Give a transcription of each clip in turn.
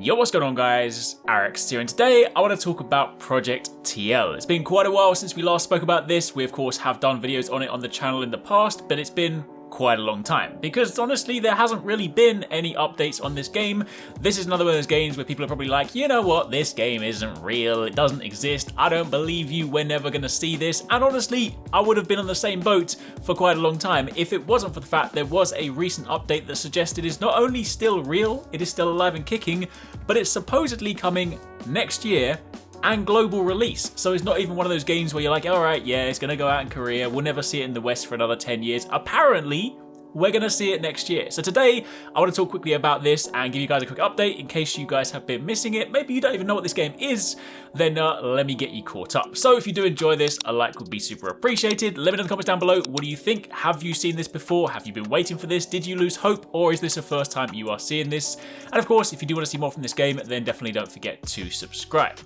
Yo, what's going on guys? HyperX here, and today I want to talk about Project TL. It's been quite a while since we last spoke about this. We of course have done videos on it on the channel in the past, but it's been quite a long time because honestly there hasn't really been any updates on this game. This is another one of those games where people are probably like, you know what, this game isn't real, it doesn't exist, I don't believe you, we're never gonna see this. And honestly, I would have been on the same boat for quite a long time if it wasn't for the fact there was a recent update that suggested it's not only still real, it is still alive and kicking, but it's supposedly coming next year and global release. So it's not even one of those games where you're like, all right, yeah, it's gonna go out in Korea, we'll never see it in the West for another 10 years. Apparently, we're gonna see it next year. So today, I wanna talk quickly about this and give you guys a quick update in case you guys have been missing it. Maybe you don't even know what this game is, then let me get you caught up. So if you do enjoy this, a like would be super appreciated. Let me know in the comments down below, what do you think? Have you seen this before? Have you been waiting for this? Did you lose hope? Or is this the first time you are seeing this? And of course, if you do wanna see more from this game, then definitely don't forget to subscribe.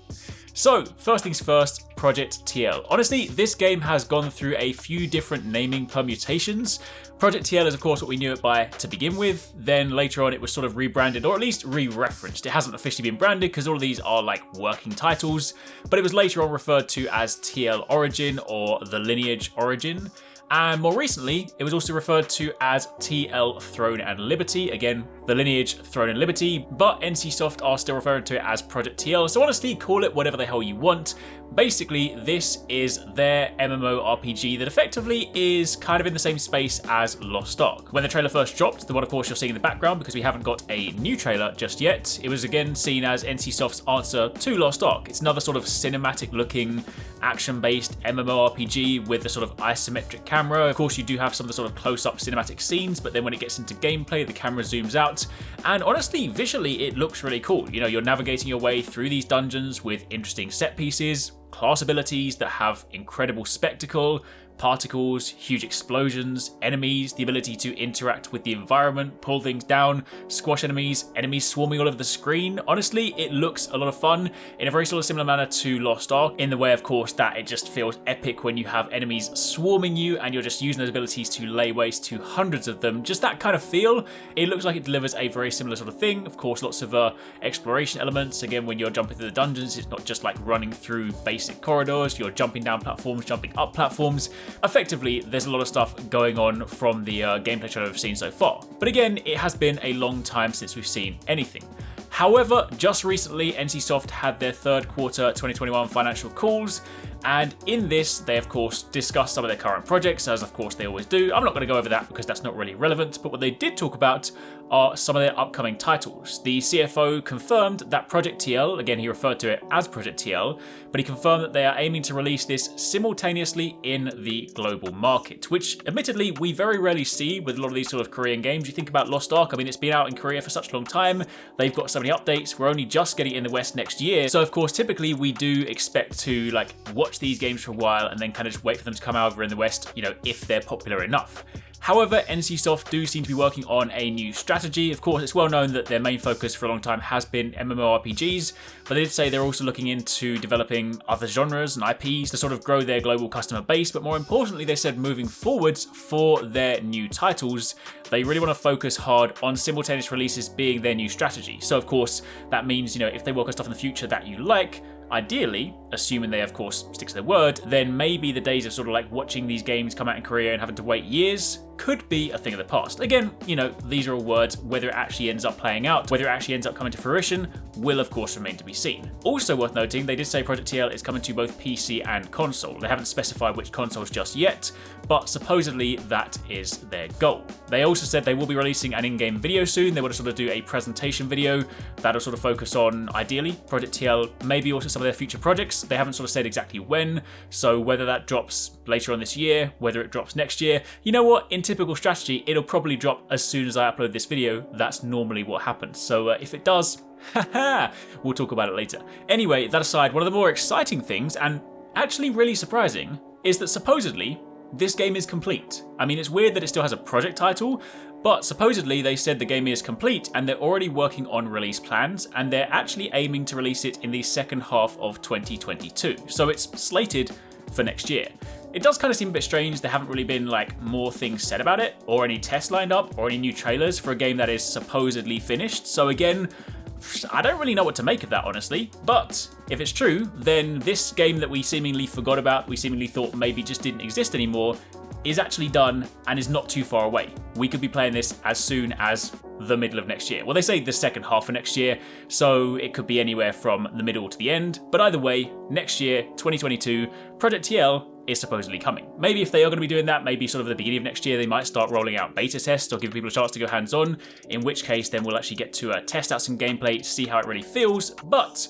So, first things first, Project TL. Honestly, this game has gone through a few different naming permutations. Project TL is of course what we knew it by to begin with, then later on it was sort of rebranded, or at least re-referenced. It hasn't officially been branded because all of these are like working titles, but it was later on referred to as TL Origin or the Lineage Origin. And more recently, it was also referred to as TL Throne and Liberty. Again, the Lineage, Throne and Liberty, but NCSoft are still referring to it as Project TL. So honestly, call it whatever the hell you want. Basically, this is their MMORPG that effectively is kind of in the same space as Lost Ark. When the trailer first dropped, the one of course you're seeing in the background because we haven't got a new trailer just yet, it was again seen as NCSoft's answer to Lost Ark. It's another sort of cinematic looking, action-based MMORPG with the sort of isometric camera. Of course, you do have some of the sort of close-up cinematic scenes, but then when it gets into gameplay, the camera zooms out. And honestly, visually, it looks really cool. You know, you're navigating your way through these dungeons with interesting set pieces, class abilities that have incredible spectacle, particles, huge explosions, enemies, the ability to interact with the environment, pull things down, squash enemies, enemies swarming all over the screen. Honestly, it looks a lot of fun in a very sort of similar manner to Lost Ark, in the way, of course, that it just feels epic when you have enemies swarming you and you're just using those abilities to lay waste to hundreds of them. Just that kind of feel. It looks like it delivers a very similar sort of thing. Of course, lots of exploration elements. Again, when you're jumping through the dungeons, it's not just like running through basic corridors, you're jumping down platforms, jumping up platforms. Effectively, there's a lot of stuff going on from the gameplay trailer I've seen so far. But again, it has been a long time since we've seen anything. However, just recently, NCSoft had their third quarter 2021 financial calls, and in this, they of course discussed some of their current projects, as of course they always do. I'm not going to go over that because that's not really relevant, but what they did talk about are some of their upcoming titles. The CFO confirmed that Project TL, again he referred to it as Project TL, but he confirmed that they are aiming to release this simultaneously in the global market, which admittedly we very rarely see with a lot of these sort of Korean games. You think about Lost Ark, I mean it's been out in Korea for such a long time, they've got so many updates, we're only just getting it in the West next year, so of course typically we do expect to like watch these games for a while and then kind of just wait for them to come out over in the West, you know, if they're popular enough. However, NCSoft do seem to be working on a new strategy. Of course, it's well known that their main focus for a long time has been MMORPGs, but they did say they're also looking into developing other genres and IPs to sort of grow their global customer base, but more importantly, they said moving forwards for their new titles, they really want to focus hard on simultaneous releases being their new strategy. So of course, that means, you know, if they work on stuff in the future that you like, ideally, assuming they of course stick to their word, then maybe the days of sort of like watching these games come out in Korea and having to wait years could be a thing of the past. Again, you know, these are all words. Whether it actually ends up playing out, whether it actually ends up coming to fruition, will of course remain to be seen. Also worth noting, they did say Project TL is coming to both PC and console. They haven't specified which consoles just yet, but supposedly that is their goal. They also said they will be releasing an in-game video soon. They want to sort of do a presentation video that'll sort of focus on, ideally, Project TL, maybe also some of their future projects. They haven't sort of said exactly when, so whether that drops later on this year, whether it drops next year, you know what, in typical strategy, it'll probably drop as soon as I upload this video. That's normally what happens. So if it does, we'll talk about it later. Anyway, that aside, one of the more exciting things, and actually really surprising, is that supposedly this game is complete. I mean, it's weird that it still has a project title, but supposedly they said the game is complete and they're already working on release plans, and they're actually aiming to release it in the second half of 2022. So it's slated for next year. It does kind of seem a bit strange there haven't really been like more things said about it, or any tests lined up, or any new trailers for a game that is supposedly finished. So again, I don't really know what to make of that, honestly. But if it's true, then this game that we seemingly forgot about, we seemingly thought maybe just didn't exist anymore, is actually done and is not too far away. We could be playing this as soon as the middle of next year. Well, they say the second half of next year, so it could be anywhere from the middle to the end. But either way, next year, 2022, Project TL is supposedly coming. Maybe if they are going to be doing that, maybe sort of at the beginning of next year, they might start rolling out beta tests or give people a chance to go hands-on, in which case then we'll actually get to test out some gameplay, see how it really feels. But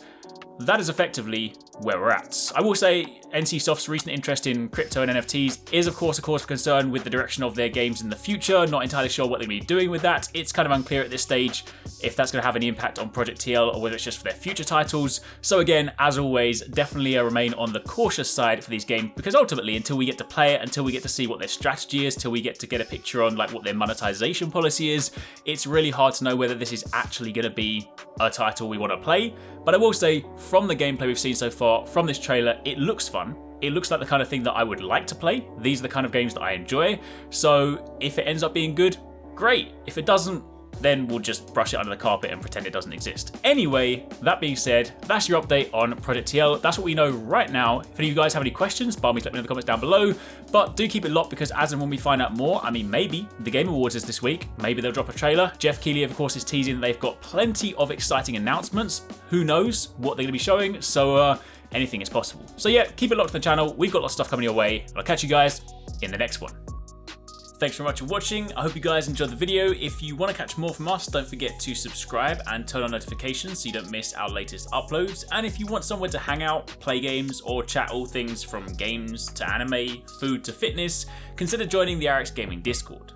that is effectively where we're at. I will say NCSoft's recent interest in crypto and NFTs is of course a cause for concern with the direction of their games in the future. Not entirely sure what they're going to be doing with that. It's kind of unclear at this stage if that's going to have any impact on Project TL or whether it's just for their future titles. So again, as always, definitely remain on the cautious side for these games, because ultimately until we get to play it, until we get to see what their strategy is, till we get to get a picture on like what their monetization policy is, it's really hard to know whether this is actually going to be a title we want to play. But I will say, from the gameplay we've seen so far, from this trailer, it looks fun. It looks like the kind of thing that I would like to play. These are the kind of games that I enjoy. So if it ends up being good, great. If it doesn't, then we'll just brush it under the carpet and pretend it doesn't exist. Anyway, that being said, that's your update on Project TL. That's what we know right now. If any of you guys have any questions, by all means let me know in the comments down below. But do keep it locked, because as and when we find out more, I mean, maybe the Game Awards is this week. Maybe they'll drop a trailer. Jeff Keighley, of course, is teasing that they've got plenty of exciting announcements. Who knows what they're going to be showing? So anything is possible. So yeah, keep it locked to the channel. We've got lots of stuff coming your way. I'll catch you guys in the next one. Thanks very much for watching. I hope you guys enjoyed the video. If you want to catch more from us, don't forget to subscribe and turn on notifications so you don't miss our latest uploads. And if you want somewhere to hang out, play games, or chat all things from games to anime, food to fitness, consider joining the HyperX Gaming Discord.